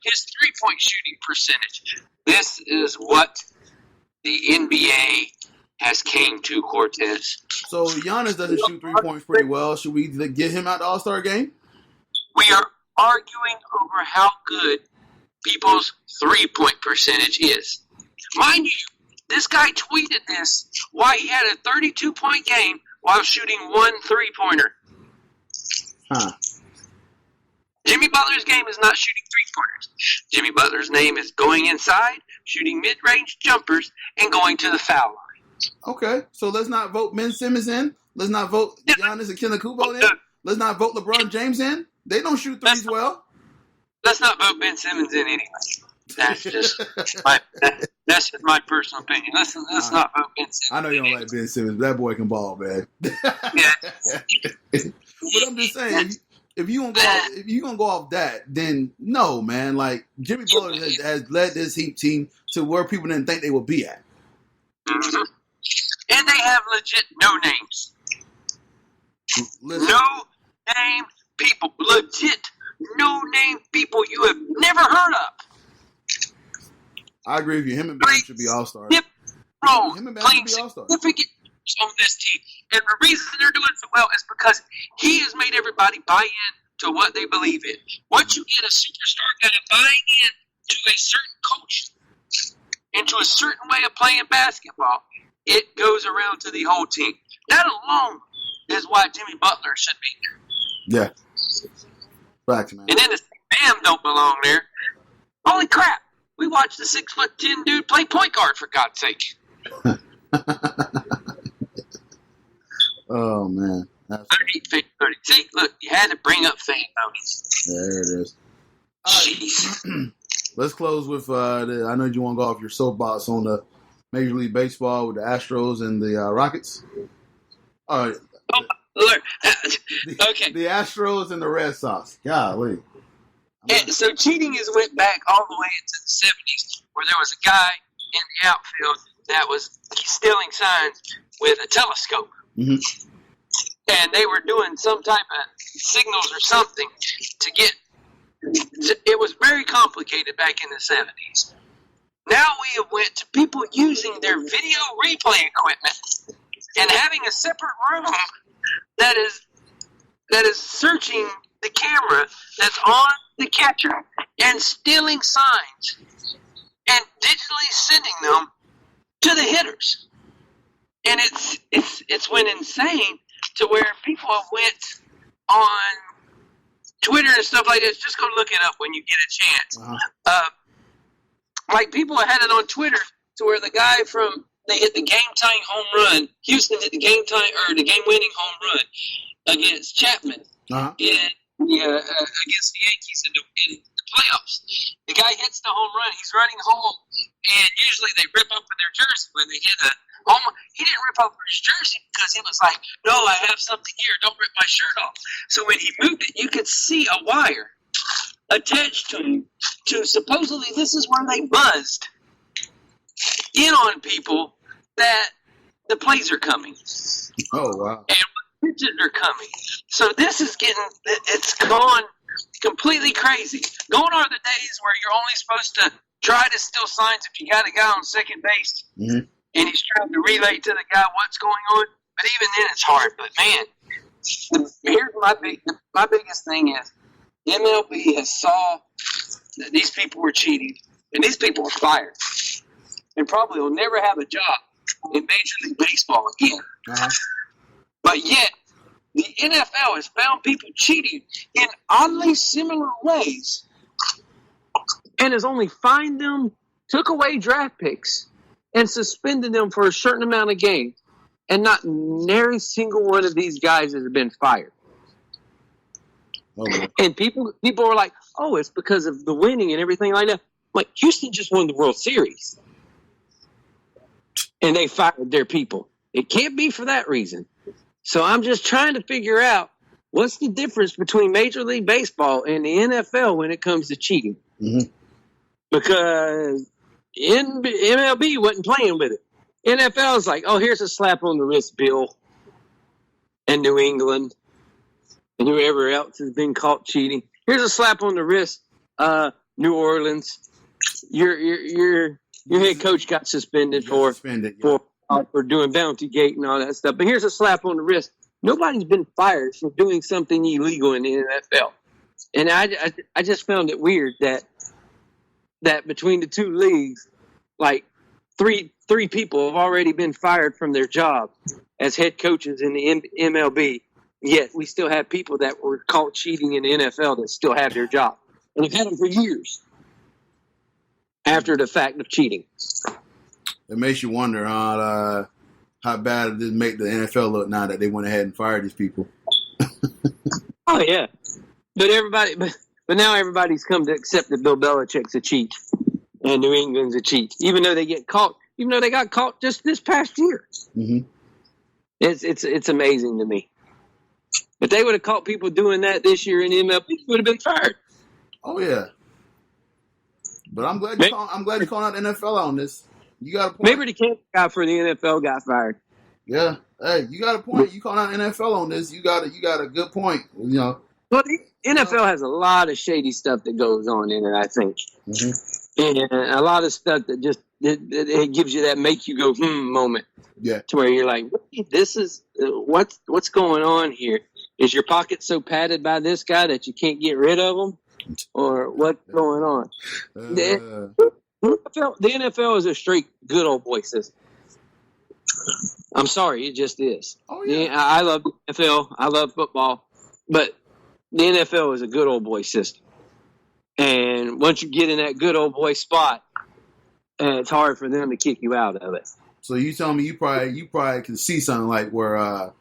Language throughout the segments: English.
his three-point shooting percentage. This is what the NBA has came to, Cortez. So Giannis doesn't shoot 3 points pretty well. Should we get him out the All-Star game? We are arguing over how good people's three-point percentage is. Mind you, this guy tweeted this while he had a 32-point game while shooting one three-pointer. Huh. Jimmy Butler's game is not shooting three-pointers. Jimmy Butler's name is going inside, shooting mid-range jumpers, and going to the foul line. Okay, so let's not vote Ben Simmons in. Let's not vote Giannis and Antetokounmpo in. Let's not vote LeBron James in. They don't shoot threes well. Let's not vote Ben Simmons in anyway. That's just my personal opinion. Let's not vote Ben Simmons. I know you don't like Ben Simmons. That boy can ball, man. Yeah. But I'm just saying, if you gonna go off that, then no, man. Like Jimmy Butler has led this Heat team to where people didn't think they would be at. Mm-hmm. And they have legit no names. Listen. No name people. Legit no name people you have never heard of. I agree with you. Him and Bam should be all-stars. Him and Bam should be all-stars. Significant on this team. And the reason they're doing so well is because he has made everybody buy in to what they believe in. Once you get a superstar guy buying in to a certain coach, into a certain way of playing basketball, it goes around to the whole team. That alone is why Jimmy Butler should be there. Yeah. Facts, man. And then the Bam don't belong there. Holy crap. We watched the 6'10" dude play point guard, for God's sake. Oh, man. 30. See, look, you had to bring up fan bonus. There it is. Jeez. Let's close with, I know you want to go off your soapbox on the Major League Baseball with the Astros and the Rockets. All right. Oh, Lord. Okay. The Astros and the Red Sox. Golly. And so cheating went back all the way into the 70s, where there was a guy in the outfield that was stealing signs with a telescope. Mm-hmm. And they were doing some type of signals or something to get. It was very complicated back in the 70s. Now we have went to people using their video replay equipment and having a separate room that is searching the camera that's on the catcher and stealing signs and digitally sending them to the hitters. And it's went insane to where people have went on Twitter and stuff like this. Just go look it up when you get a chance. Uh-huh. Like people had it on Twitter to where the guy they hit the game-tying home run. Houston hit the game-winning home run against Chapman against the Yankees in the playoffs. The guy hits the home run. He's running home, and usually they rip open their jersey when they hit a home run. He didn't rip open his jersey because he was like, no, I have something here. Don't rip my shirt off. So when he moved it, you could see a wire attached to him to supposedly this is where they buzzed in on people that the plays are coming. Oh, wow. And pitches are coming. So this is it's gone completely crazy. Gone are the days where you're only supposed to try to steal signs if you got a guy on second base and he's trying to relay to the guy what's going on. But even then it's hard. But man, here's my biggest thing is MLB has saw that these people were cheating and these people were fired and probably will never have a job in Major League Baseball again. Uh-huh. But yet, the NFL has found people cheating in oddly similar ways and has only fined them, took away draft picks, and suspended them for a certain amount of games. And not nary single one of these guys has been fired. Okay. And people are like, oh, it's because of the winning and everything like that. Like, Houston just won the World Series. And they fired their people. It can't be for that reason. So I'm just trying to figure out what's the difference between Major League Baseball and the NFL when it comes to cheating. Mm-hmm. Because MLB wasn't playing with it. NFL is like, oh, here's a slap on the wrist, Bill, and New England, and whoever else has been caught cheating. Here's a slap on the wrist, New Orleans. Your head coach got suspended for doing Bounty Gate and all that stuff. But here's a slap on the wrist. Nobody's been fired for doing something illegal in the NFL. And I just found it weird that between the two leagues, like three people have already been fired from their job as head coaches in the MLB. Yet we still have people that were caught cheating in the NFL that still have their job. And have had them for years after the fact of cheating. It makes you wonder how bad it did make the NFL look now that they went ahead and fired these people. Oh, yeah. But now everybody's come to accept that Bill Belichick's a cheat and New England's a cheat, even though they got caught just this past year. Mm-hmm. It's amazing to me. If they would have caught people doing that this year in the MLB, would have been fired. Oh yeah. But I'm glad you calling out the NFL on this. You got a point. Maybe the camp guy for the NFL got fired. Yeah. Hey, you got a point. You calling out NFL on this. You got a good point. You know. Well, the NFL has a lot of shady stuff that goes on in it, I think. Mm-hmm. And a lot of stuff that just it gives you that make you go moment. Yeah. To where you're like, this is what's going on here? Is your pocket so padded by this guy that you can't get rid of him? Or what's going on? The NFL is a straight good old boy system. I'm sorry, it just is. Oh, yeah. I love the NFL. I love football. But the NFL is a good old boy system. And once you get in that good old boy spot, it's hard for them to kick you out of it. So you tell me you probably can see something like where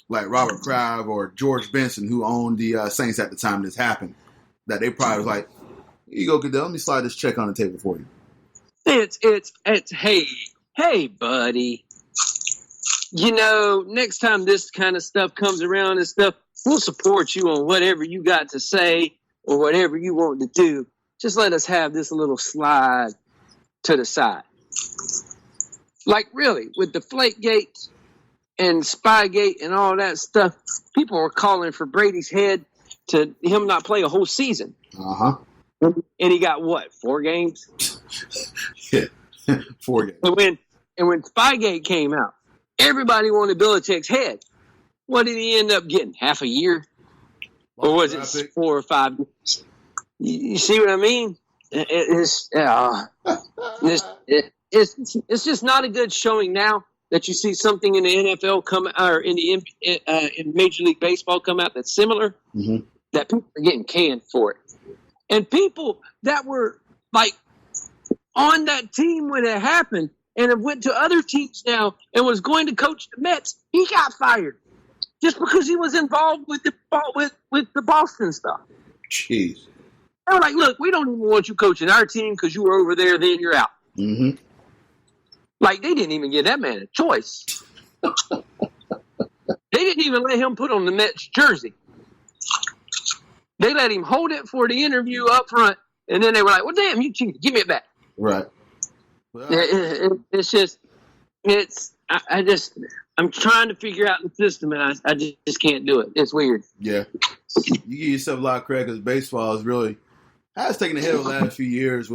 like Robert Kraft or George Benson, who owned the Saints at the time this happened, that they probably was like, here you go, Goodell, let me slide this check on the table for you. It's hey, buddy. You know, next time this kind of stuff comes around and stuff, we'll support you on whatever you got to say or whatever you want to do. Just let us have this little slide to the side. Like, really, with Deflategate and Spygate and all that stuff, people were calling for Brady's head to him not play a whole season. Uh-huh. And he got, what, 4 games? Yeah, 4 games. And when Spygate came out, everybody wanted Belichick's head. What did he end up getting? Half a year? Or was it 4 or 5 years? You see what I mean? It's just not a good showing now that you see something in the NFL come or in Major League Baseball come out that's similar. Mm-hmm. That people are getting canned for it, and people that were like on that team when it happened and have went to other teams now and was going to coach the Mets, he got fired just because he was involved with the Boston stuff. Jeez. They were like, look, we don't even want you coaching our team because you were over there, then you're out. Mm-hmm. Like, they didn't even give that man a choice. They didn't even let him put on the Mets jersey. They let him hold it for the interview up front, and then they were like, well, damn, you cheated. Give me it back. Right. Well, I'm trying to figure out the system, and I just can't do it. It's weird. Yeah. You give yourself a lot of credit because baseball has taken a hit over the last few years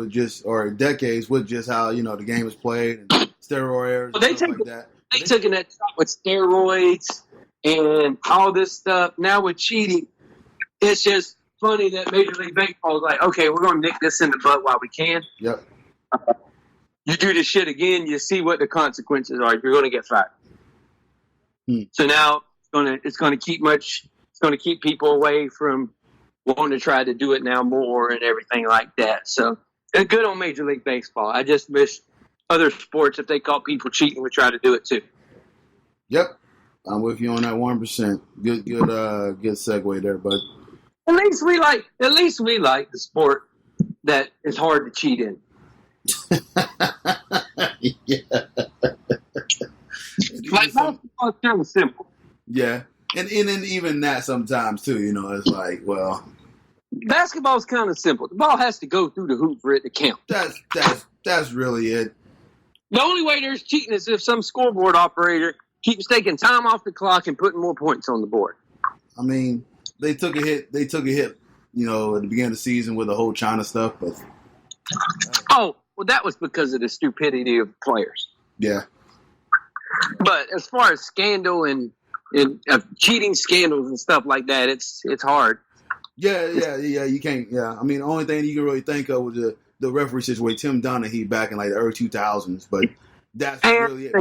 or decades with just how, the game is played and steroids and stuff like that. They took that shot with steroids and all this stuff. Now with cheating, it's just funny that Major League Baseball is like, okay, we're going to nick this in the butt while we can. Yep. You do this shit again, you see what the consequences are. You're going to get fired. So now it's going to keep people away from wanting to try to do it now more and everything like that. So good on Major League Baseball. I just wish other sports, if they caught people cheating, would try to do it too. Yep. I'm with you on that 1%. Good segue there, bud. At least we like the sport that is hard to cheat in. Yeah. Like basketball is kind of simple. Yeah. And even that sometimes too, it's like, well, basketball is kind of simple. The ball has to go through the hoop for it to count. That's really it. The only way there's cheating is if some scoreboard operator keeps taking time off the clock and putting more points on the board. I mean, they took a hit at the beginning of the season with the whole China stuff. But well, that was because of the stupidity of players. Yeah. But as far as scandal and cheating scandals and stuff like that, it's hard. Yeah. You can't. Yeah, I mean, the only thing you can really think of was the referee situation, Tim Donaghy back in like the early 2000s. But that's really it.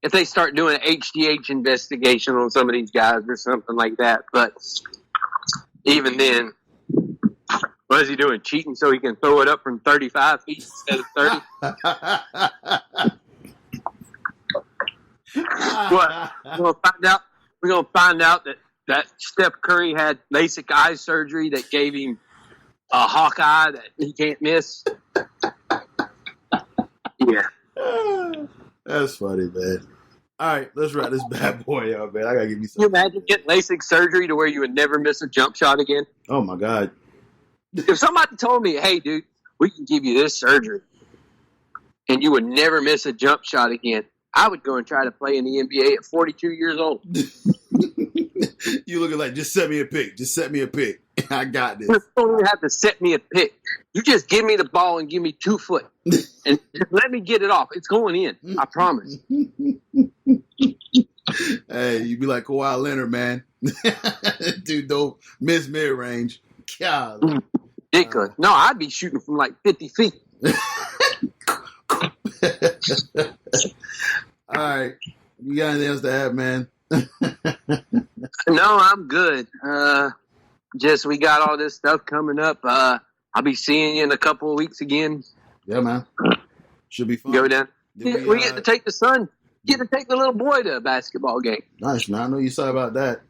If they start doing an HGH investigation on some of these guys or something like that, but even then, what is he doing? Cheating so he can throw it up from 35 feet instead of 30? What? We're gonna find out that Steph Curry had LASIK eye surgery that gave him a hawk eye that he can't miss. Yeah. That's funny, man. All right, let's wrap this bad boy up, man. I gotta give you something. Can you imagine getting LASIK surgery to where you would never miss a jump shot again? Oh my God. If somebody told me, hey, dude, we can give you this surgery and you would never miss a jump shot again, I would go and try to play in the NBA at 42 years old. You looking like, just set me a pick. Just set me a pick. I got this. You don't even have to set me a pick. You just give me the ball and give me 2 foot. And just let me get it off. It's going in. I promise. Hey, you be like Kawhi Leonard, man. Dude, don't miss mid-range. God. Ridiculous. No, I'd be shooting from like 50 feet. All right. You got anything else to add, man? No, I'm good. Just we got all this stuff coming up. I'll be seeing you in a couple of weeks again. Yeah, man. Should be fun. Go down. We get to take the son. Get to take the little boy to a basketball game. Nice, man. I know you said about that.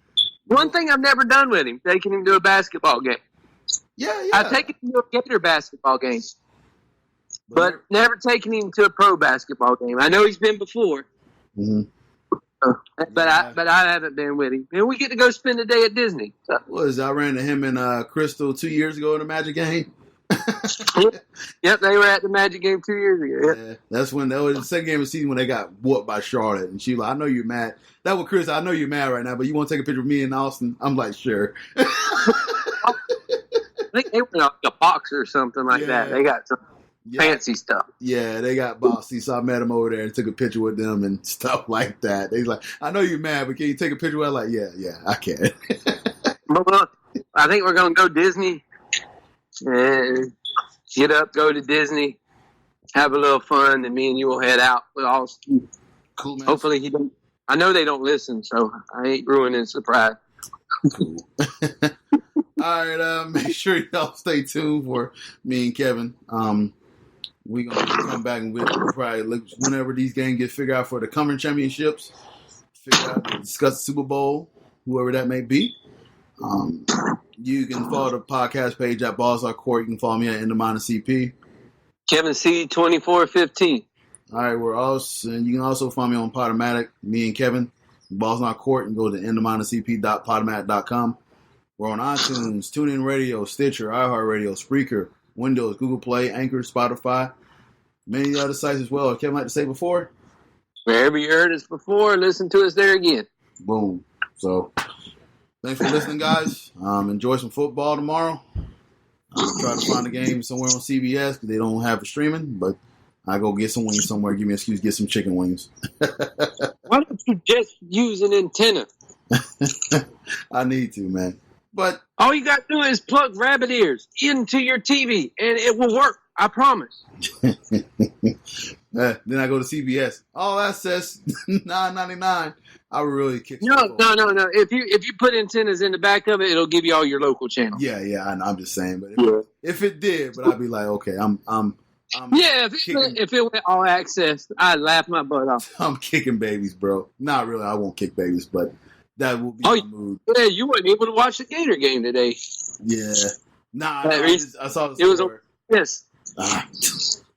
One thing I've never done with him, taking him to a basketball game. Yeah. I've taken him to a Gator basketball game, but never taken him to a pro basketball game. I know he's been before. Mm-hmm. But I haven't been with him. And we get to go spend the day at Disney. So. I ran to him and Crystal 2 years ago in the Magic game. Yep, they were at the Magic game 2 years ago. Yep. Yeah, that's when that was the second game of the season when they got whooped by Charlotte. And she was like, I know you're mad. That was Chris. I know you're mad right now, but you want to take a picture of me in Austin? I'm like, sure. I think they were like a boxer or something like that. They got some fancy stuff. Yeah, they got bossy. So I met them over there and took a picture with them and stuff like that. They was like, I know you're mad, but can you take a picture with us? Like, yeah, I can. But I think we're going to go Disney and get up, go to Disney, have a little fun, and me and you will head out with Austin. Cool, man. Hopefully he don't. I know they don't listen, so I ain't ruining the surprise. Cool. All right, make sure y'all stay tuned for me and Kevin. We're going to come back and we'll probably look whenever these games get figured out for the coming championships, discuss the Super Bowl, whoever that may be. You can follow the podcast page at Balls Are Court. You can follow me at CP. Kevin C 2415. All right, and you can also find me on Podomatic, me and Kevin, Balls Not Court, and go to CP.podomatic.com. We're on iTunes, TuneIn Radio, Stitcher, iHeartRadio, Spreaker, Windows, Google Play, Anchor, Spotify, many other sites as well. Kevin, like to say before? Wherever you heard us before, listen to us there again. Boom. So, thanks for listening, guys. Enjoy some football tomorrow. Try to find a game somewhere on CBS because they don't have it streaming, but I go get some wings somewhere. Give me an excuse to get some chicken wings. Why don't you just use an antenna? I need to, man. But all you got to do is plug rabbit ears into your TV, and it will work. I promise. Then I go to CBS. Oh, that says $9.99. I would really kick. No. If you put antennas in the back of it, it'll give you all your local channels. Yeah. I'm just saying, but if it did, but I'd be like, okay, if it went all access, I'd laugh my butt off. I'm kicking babies, bro. Not really. I won't kick babies, but that will be my mood. Yeah, you weren't able to watch the Gator game today. Yeah. I saw the score. Yes.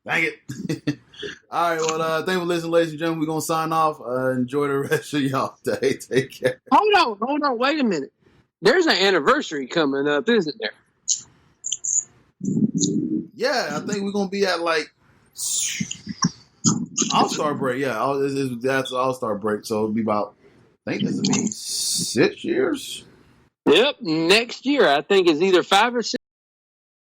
Dang it. All right, well, thank you for listening, ladies and gentlemen. We're going to sign off. Enjoy the rest of y'all day. Take care. Hold on. Wait a minute. There's an anniversary coming up, isn't there? Yeah, I think we're going to be at, like, All-Star break. Yeah, that's All-Star break. So it'll be about, I think this will be 6 years. Yep, next year I think is either 5 or 6.